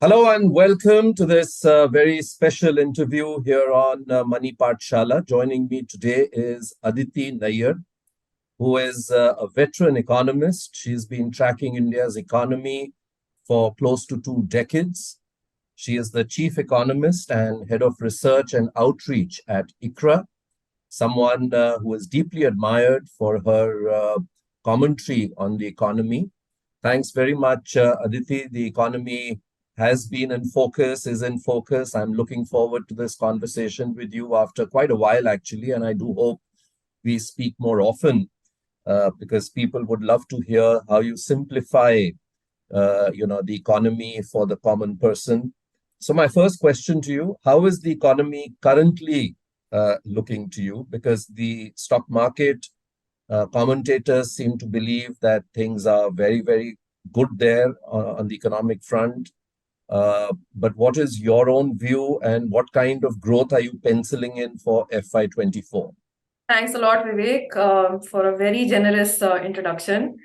Hello and welcome to this very special interview here on Money Paathshaala. Joining me today is Aditi Nayar, who is a veteran economist. She's been tracking India's economy for close to 2 decades. She is the chief economist and head of research and outreach at ICRA, someone who is deeply admired for her commentary on the economy. Thanks very much, Aditi. The economy has been in focus, is in focus. I'm looking forward to this conversation with you after quite a while, actually, and I do hope we speak more often because people would love to hear how you simplify, the economy for the common person. So my first question to you: how is the economy currently looking to you? Because the stock market commentators seem to believe that things are very, very good there on the economic front. But what is your own view and what kind of growth are you penciling in for FY24? Thanks a lot, Vivek, for a very generous introduction.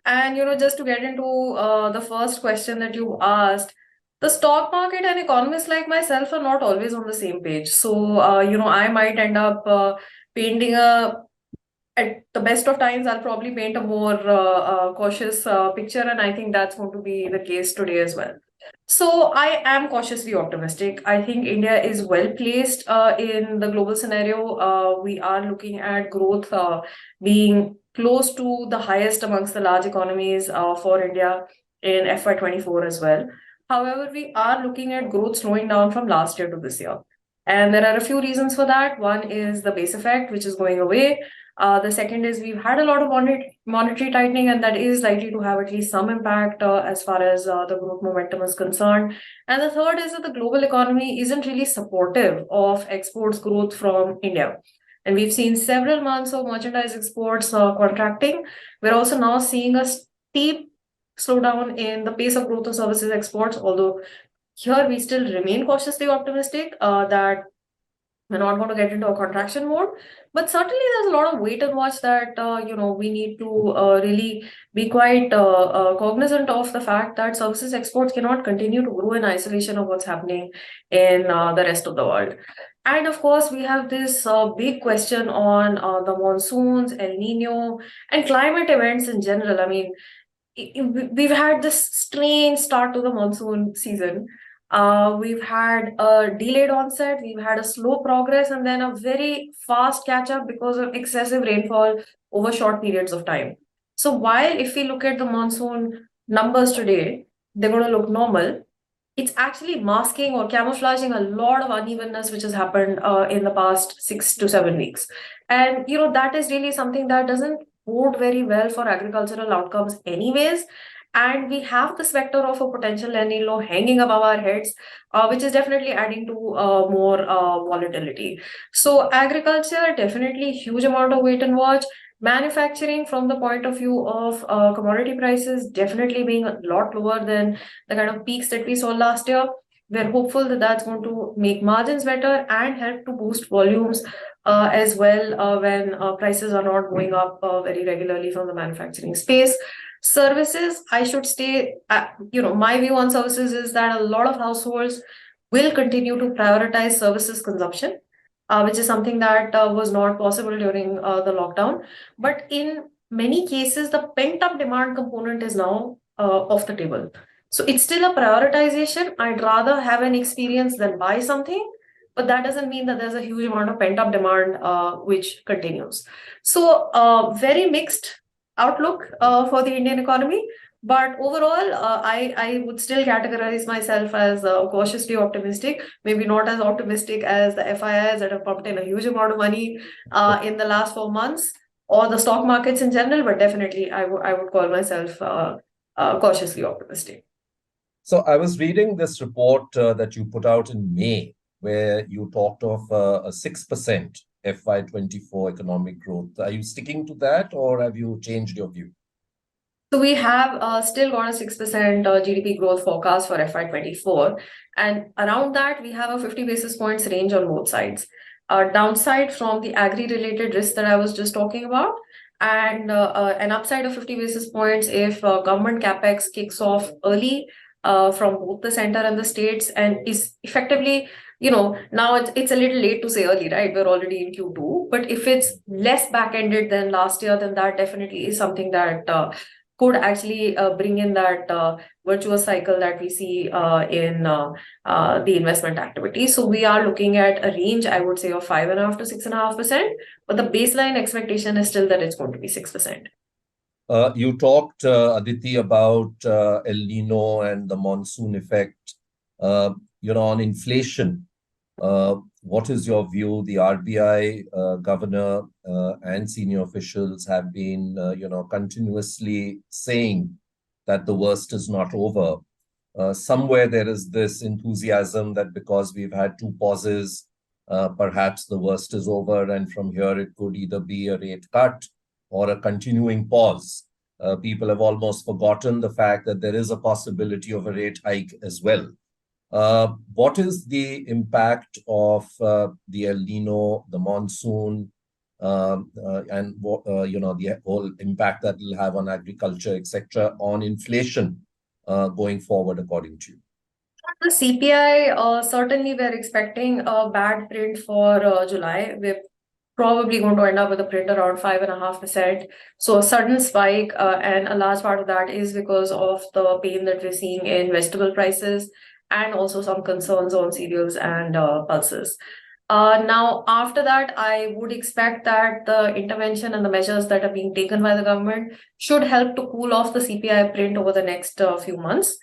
And just to get into the first question that you asked, the stock market and economists like myself are not always on the same page. So, I might end up painting at the best of times, I'll probably paint a more cautious picture, and I think that's going to be the case today as well. So I am cautiously optimistic. I think India is well placed in the global scenario. We are looking at growth being close to the highest amongst the large economies for India in FY24 as well. However, we are looking at growth slowing down from last year to this year. And there are a few reasons for that. One is the base effect, which is going away. The second is we've had a lot of monetary tightening, and that is likely to have at least some impact as far as the growth momentum is concerned. And the third is that the global economy isn't really supportive of exports growth from India. And we've seen several months of merchandise exports contracting. We're also now seeing a steep slowdown in the pace of growth of services exports, although here we still remain cautiously optimistic that we're not going to get into a contraction mode, but certainly there's a lot of wait and watch that we need to really be quite cognizant of the fact that services exports cannot continue to grow in isolation of what's happening in the rest of the world. And of course, we have this big question on the monsoons, El Nino, and climate events in general. I mean, we've had this strange start to the monsoon season. We've had a delayed onset, we've had a slow progress, and then a very fast catch up because of excessive rainfall over short periods of time. So, while if we look at the monsoon numbers today, they're going to look normal, it's actually masking or camouflaging a lot of unevenness which has happened in the past 6 to 7 weeks. And, that is really something that doesn't bode very well for agricultural outcomes, anyways. And we have this vector of a potential El Nino hanging above our heads, which is definitely adding to more volatility. So, agriculture, definitely huge amount of wait and watch. Manufacturing, from the point of view of commodity prices, definitely being a lot lower than the kind of peaks that we saw last year. We're hopeful that that's going to make margins better and help to boost volumes as well when prices are not going up very regularly from the manufacturing space. Services, I should stay, my view on services is that a lot of households will continue to prioritize services consumption, which is something that was not possible during the lockdown. But in many cases, the pent up demand component is now off the table. So it's still a prioritization. I'd rather have an experience than buy something, but that doesn't mean that there's a huge amount of pent up demand which continues. So, very mixed outlook for the Indian economy. But overall, I would still categorize myself as cautiously optimistic, maybe not as optimistic as the FIIs that have pumped in a huge amount of money in the last 4 months, or the stock markets in general, but definitely I would call myself cautiously optimistic. So I was reading this report that you put out in May, where you talked of a 6% FY24 economic growth. Are you sticking to that or have you changed your view? So we have still got a 6% GDP growth forecast for FY24. And around that, we have a 50 basis points range on both sides. Downside from the agri-related risk that I was just talking about, and an upside of 50 basis points if government capex kicks off early from both the center and the states, and is effectively, now it's a little late to say early, right? We're already in Q2, but if it's less back-ended than last year, then that definitely is something that could actually bring in that virtuous cycle that we see in the investment activity. So we are looking at a range, I would say, of 5.5 to 6.5%, but the baseline expectation is still that it's going to be 6%. You talked, Aditi, about El Nino and the monsoon effect, on inflation. What is your view? The RBI governor and senior officials have been, continuously saying that the worst is not over. Somewhere there is this enthusiasm that because we've had two pauses, perhaps the worst is over, and from here it could either be a rate cut or a continuing pause. People have almost forgotten the fact that there is a possibility of a rate hike as well. What is the impact of the El Nino, the monsoon, and the whole impact that will have on agriculture, etc., on inflation going forward, according to you? The CPI, certainly we're expecting a bad print for July. We're probably going to end up with a print around 5.5%. So a sudden spike, and a large part of that is because of the pain that we're seeing in vegetable prices, and also some concerns on cereals and pulses. Now, after that, I would expect that the intervention and the measures that are being taken by the government should help to cool off the CPI print over the next few months.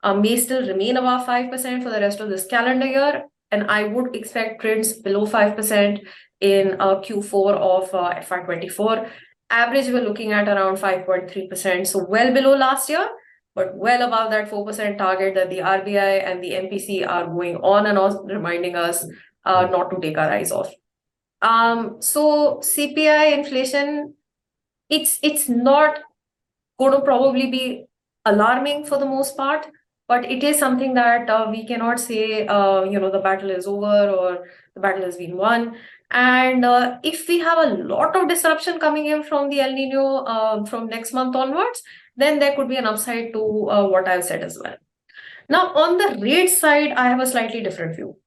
May still remain above 5% for the rest of this calendar year, and I would expect prints below 5% in Q4 of FY24. Average, we're looking at around 5.3%, so well below last year, but well above that 4% target that the RBI and the MPC are going on and on reminding us not to take our eyes off. So CPI inflation, it's not going to probably be alarming for the most part, but it is something that we cannot say, the battle is over or the battle has been won. And if we have a lot of disruption coming in from the El Nino from next month onwards, then there could be an upside to what I've said as well. Now, on the rate side, I have a slightly different view.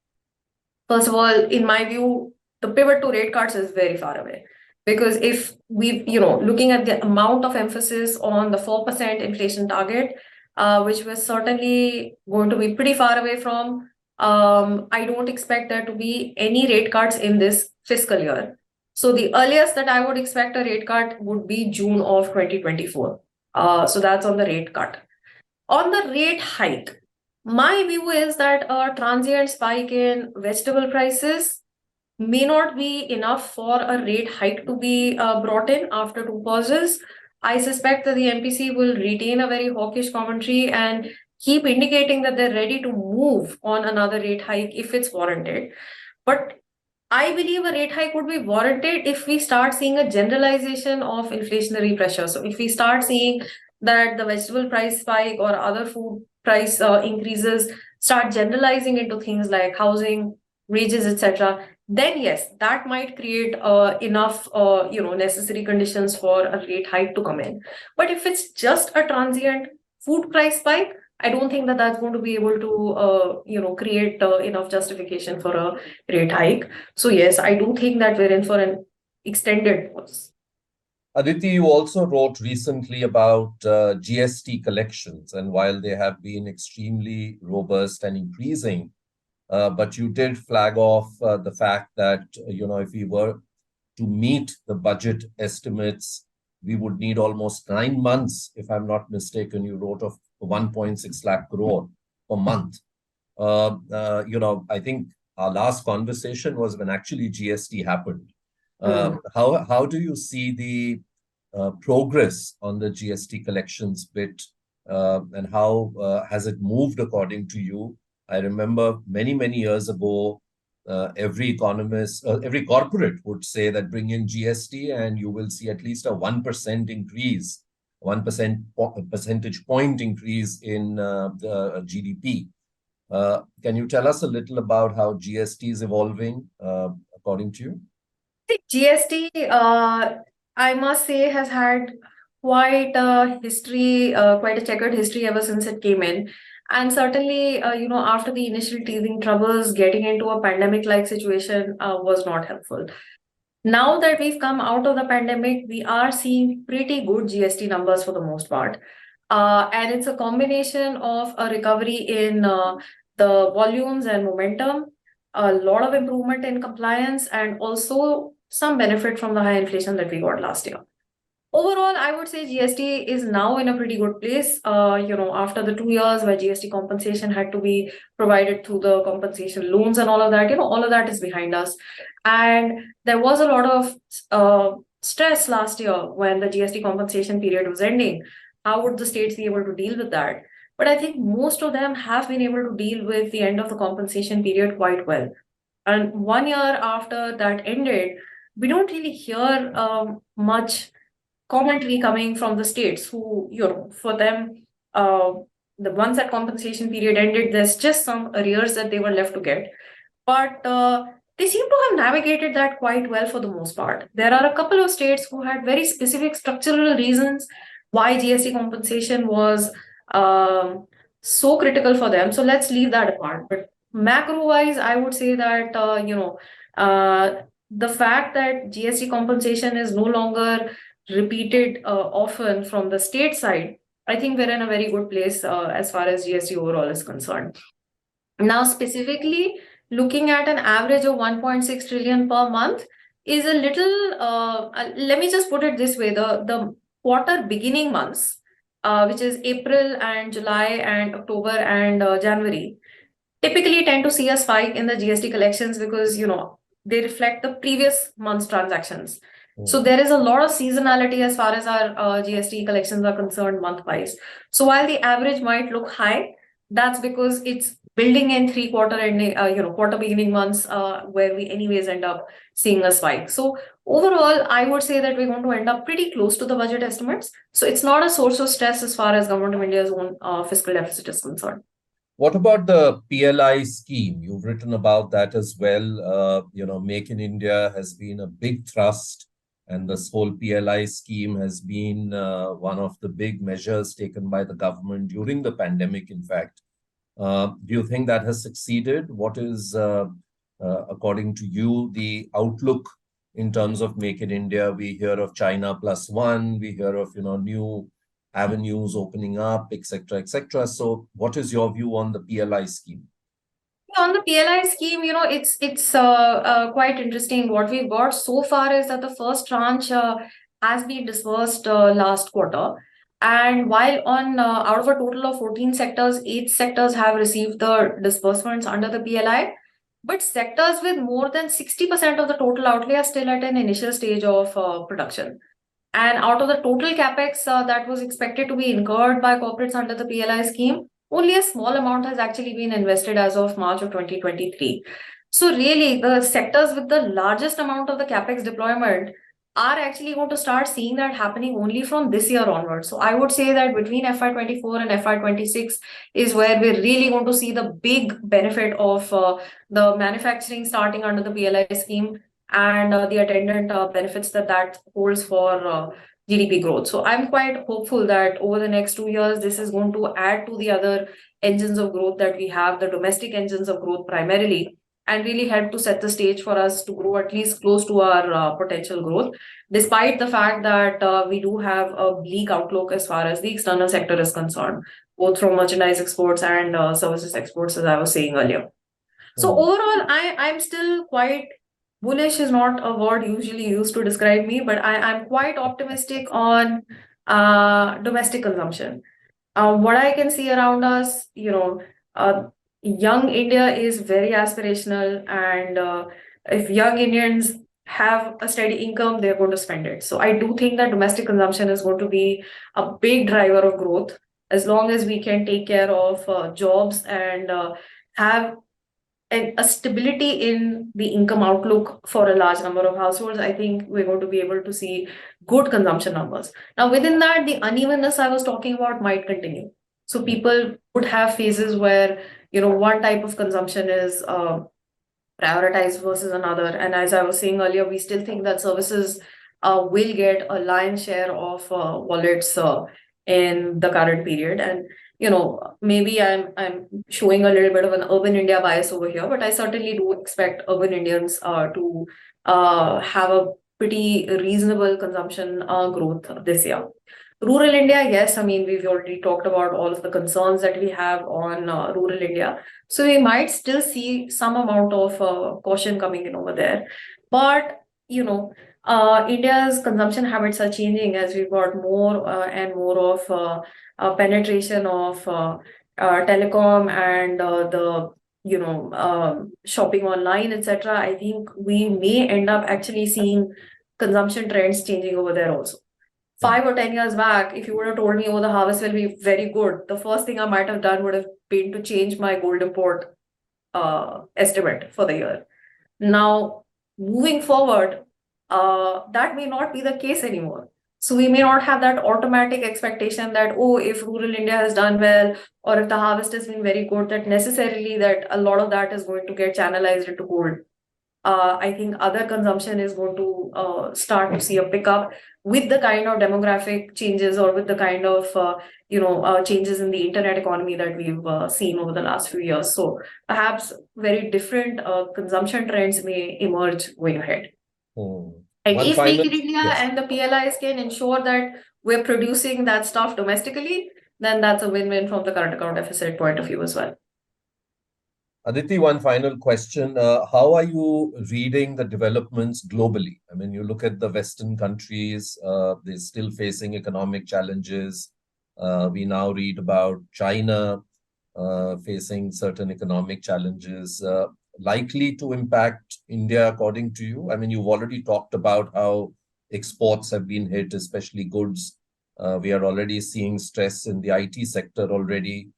First of all, in my view, the pivot to rate cuts is very far away. Because if we, looking at the amount of emphasis on the 4% inflation target, which we're certainly going to be pretty far away from, I don't expect there to be any rate cuts in this fiscal year. So the earliest that I would expect a rate cut would be June of 2024. So that's on the rate cut. On the rate hike, my view is that a transient spike in vegetable prices may not be enough for a rate hike to be brought in after two pauses. I suspect that the MPC will retain a very hawkish commentary and keep indicating that they're ready to move on another rate hike if it's warranted. But I believe a rate hike would be warranted if we start seeing a generalization of inflationary pressure. So if we start seeing that the vegetable price spike or other food price increases start generalizing into things like housing, wages, etc., then yes, that might create enough necessary conditions for a rate hike to come in. But if it's just a transient food price spike, I don't think that that's going to be able to create enough justification for a rate hike. So yes, I do think that we're in for an extended pause. Aditi, you also wrote recently about GST collections, and while they have been extremely robust and increasing, but you did flag off the fact that, if we were to meet the budget estimates, we would need almost 9 months, if I'm not mistaken. You wrote of 1.6 lakh crore per month. I think our last conversation was when actually GST happened. How do you see the progress on the GST collections bit, and how has it moved according to you? I remember many, many years ago, every economist, every corporate would say that bring in GST and you will see at least a 1% increase, 1% point increase in the GDP. Can you tell us a little about how GST is evolving according to you? GST, I must say, has had quite a history, quite a checkered history ever since it came in. And certainly, after the initial teething troubles, getting into a pandemic-like situation was not helpful. Now that we've come out of the pandemic, we are seeing pretty good GST numbers for the most part. And it's a combination of a recovery in the volumes and momentum, a lot of improvement in compliance, and also some benefit from the high inflation that we got last year. Overall, I would say GST is now in a pretty good place. After the 2 years where GST compensation had to be provided through the compensation loans and all of that, all of that is behind us. And there was a lot of stress last year when the GST compensation period was ending. How would the states be able to deal with that? But I think most of them have been able to deal with the end of the compensation period quite well. And 1 year after that ended, we don't really hear much commentary coming from the states who, for them, the once that compensation period ended, there's just some arrears that they were left to get. But they seem to have navigated that quite well for the most part. There are a couple of states who had very specific structural reasons why GST compensation was so critical for them. So let's leave that apart. But macro-wise, I would say that, the fact that GST compensation is no longer repeated often from the state side, I think we're in a very good place as far as GST overall is concerned. Now, specifically, looking at an average of 1.6 trillion per month is a little, let me just put it this way, the quarter beginning months, which is April and July and October and January, typically tend to see a spike in the GST collections because, they reflect the previous month's transactions. So there is a lot of seasonality as far as our GST collections are concerned month-wise. So while the average might look high, that's because it's building in quarter beginning months where we anyways end up seeing a spike. So overall, I would say that we're going to end up pretty close to the budget estimates. So it's not a source of stress as far as Government of India's own fiscal deficit is concerned. What about the PLI scheme? You've written about that as well. Make in India has been a big thrust, and this whole PLI scheme has been one of the big measures taken by the government during the pandemic, in fact. Do you think that has succeeded? What is, according to you, the outlook in terms of Make in India? We hear of China Plus One, we hear of, new avenues opening up, etc., etc. So what is your view on the PLI scheme? On the PLI scheme, it's quite interesting. What we've got so far is that the first tranche has been disbursed last quarter. And while on out of a total of 14 sectors, 8 sectors have received the disbursements under the PLI. But sectors with more than 60% of the total outlay are still at an initial stage of production. And out of the total capex that was expected to be incurred by corporates under the PLI scheme, only a small amount has actually been invested as of March of 2023. So really, the sectors with the largest amount of the capex deployment are actually going to start seeing that happening only from this year onwards. So I would say that between FY24 and FY26 is where we're really going to see the big benefit of the manufacturing starting under the PLI scheme and the attendant benefits that holds for GDP growth. So I'm quite hopeful that over the next 2 years, this is going to add to the other engines of growth that we have, the domestic engines of growth primarily, and really help to set the stage for us to grow at least close to our potential growth, despite the fact that we do have a bleak outlook as far as the external sector is concerned, both from merchandise exports and services exports, as I was saying earlier. So overall, I'm still quite bullish is not a word usually used to describe me, but I'm quite optimistic on domestic consumption. What I can see around us, young India is very aspirational, and if young Indians have a steady income, they're going to spend it. So I do think that domestic consumption is going to be a big driver of growth as long as we can take care of jobs and have a stability in the income outlook for a large number of households. I think we're going to be able to see good consumption numbers. Now, within that, the unevenness I was talking about might continue. So people would have phases where, one type of consumption is prioritized versus another. And as I was saying earlier, we still think that services will get a lion's share of wallets in the current period. And maybe I'm showing a little bit of an urban India bias over here, but I certainly do expect urban Indians to have a pretty reasonable consumption growth this year. Rural India, yes, I mean, we've already talked about all of the concerns that we have on rural India. So we might still see some amount of caution coming in over there. But, India's consumption habits are changing as we've got more and more of penetration of telecom and shopping online, etc. I think we may end up actually seeing consumption trends changing over there also. 5 or 10 years back, if you would have told me, oh, the harvest will be very good, the first thing I might have done would have been to change my gold import estimate for the year. Now, moving forward, that may not be the case anymore. So we may not have that automatic expectation that, oh, if rural India has done well, or if the harvest has been very good, that necessarily that a lot of that is going to get channelized into gold. I think other consumption is going to start to see a pickup with the kind of demographic changes or with the kind of changes in the internet economy that we've seen over the last few years. So perhaps very different consumption trends may emerge going ahead. And if Make in India and the PLIs can ensure that we're producing that stuff domestically, then that's a win-win from the current account deficit point of view as well. Aditi, one final question. How are you reading the developments globally? I mean, you look at the Western countries, they're still facing economic challenges. We now read about China facing certain economic challenges, likely to impact India, according to you? I mean, you've already talked about how exports have been hit, especially goods. We are already seeing stress in the IT sector already.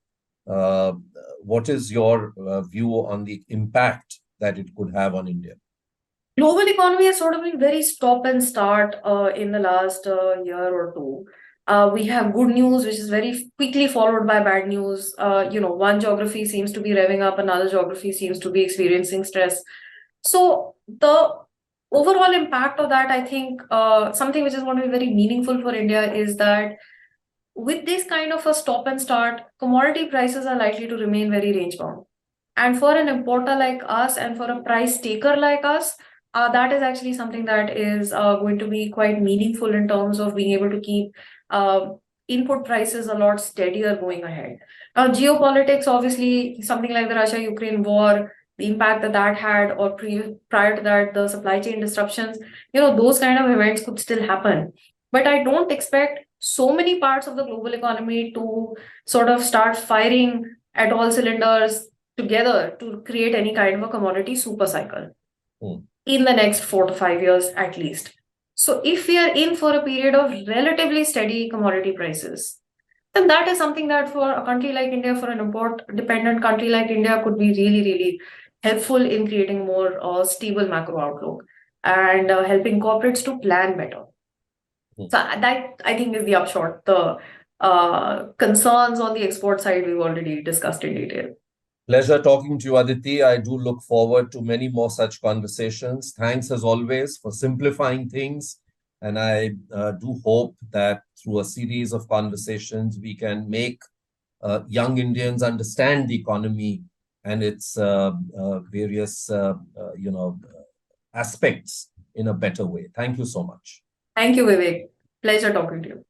What is your view on the impact that it could have on India? Global economy has sort of been very stop and start in the last year or two. We have good news, which is very quickly followed by bad news. One geography seems to be revving up, another geography seems to be experiencing stress. So the overall impact of that, I think, something which is going to be very meaningful for India is that with this kind of a stop and start, commodity prices are likely to remain very range bound. And for an importer like us and for a price taker like us, that is actually something that is going to be quite meaningful in terms of being able to keep input prices a lot steadier going ahead. Now, geopolitics, obviously, something like the Russia-Ukraine war, the impact that that had, or prior to that, the supply chain disruptions, those kind of events could still happen. But I don't expect so many parts of the global economy to sort of start firing at all cylinders together to create any kind of a commodity super cycle in the next 4 to 5 years at least. So if we are in for a period of relatively steady commodity prices, then that is something that for a country like India, for an import-dependent country like India, could be really, really helpful in creating more stable macro outlook and helping corporates to plan better. So that, I think, is the upshot. The concerns on the export side we've already discussed in detail. Pleasure talking to you, Aditi. I do look forward to many more such conversations. Thanks as always for simplifying things. And I do hope that through a series of conversations, we can make young Indians understand the economy and its various aspects in a better way. Thank you so much. Thank you, Vivek. Pleasure talking to you.